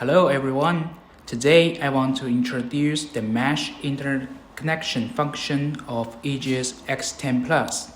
Hello everyone. Today I want to introduce the mesh interconnection function of EJEAS X10 PLUS.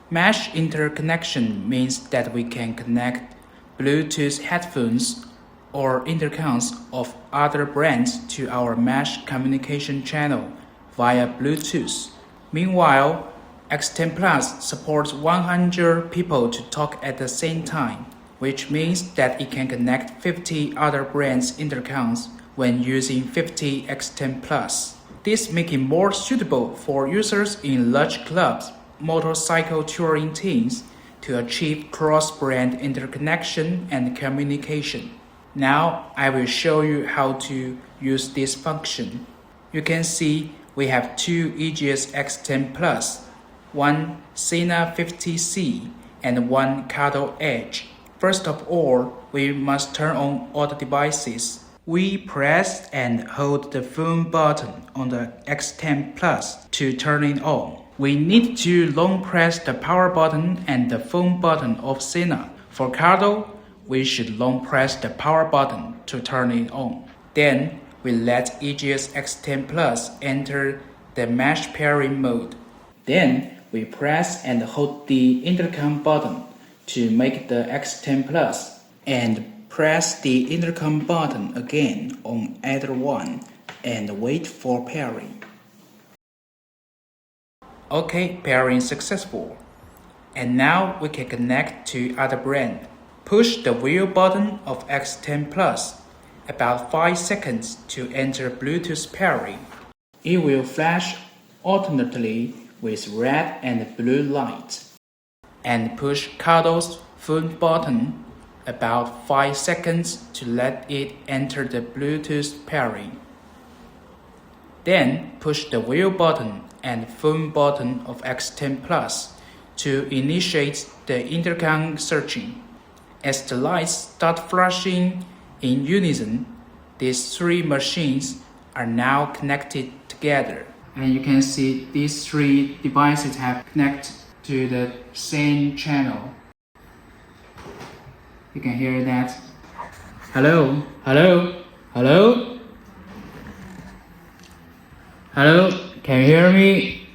Mesh interconnection means that we can connect Bluetooth headphones or intercoms of other brands to our mesh communication channel via Bluetooth. Meanwhile, X10 Plus supports 100 people to talk at the same time, which means that it can connect 50 other brands' intercoms when using 50 X10 Plus. This makes it more suitable for users in large clubs, motorcycle touring teams to achieve cross-brand interconnection and communication. Now I will show you how to use this function. You can see we have two EJEAS X10 Plus, one Sena 50C and one Cato Edge. First of all, we must turn on all the devices. We press and hold the phone button on the X10 Plus to turn it on. We need to long press the power button and the phone button of Sena. For Cato, we should long press the power button to turn it on. Then we let EJEAS X10 Plus enter the mesh pairing mode. Then we press and hold the intercom button to make the X10 Plus and press the intercom button again on either one and wait for pairing. Okay, pairing successful. And now we can connect to other brand. Push the wheel button of X10 Plus about 5 seconds to enter Bluetooth pairing. It will flash alternately with red and blue light. And push Cato's phone button about 5 seconds to let it enter the Bluetooth pairing. Then push the wheel button and phone button of X10 Plus to initiate the intercom searching. As the lights start flashing in unison, these three machines are now connected together. And you can see these three devices have connected to the same channel. You can hear that. Hello, hello, hello, hello, can you hear me?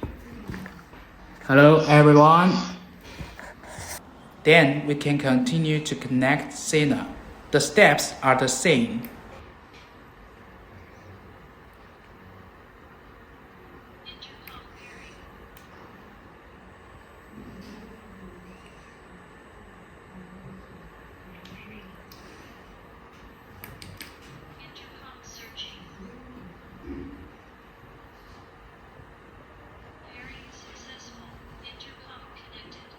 Hello everyone. Then we can continue to connect Sena. The steps are the same. Intercom searching. Pairing successful. Intercom connected.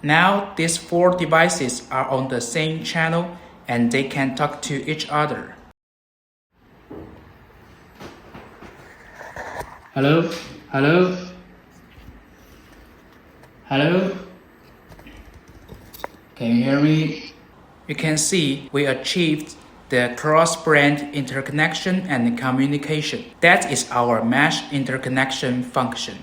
Now these four devices are on the same channel and they can talk to each other. Hello, hello, hello. Can you hear me? You can see we achieved the cross-brand interconnection and communication. That is our mesh interconnection function.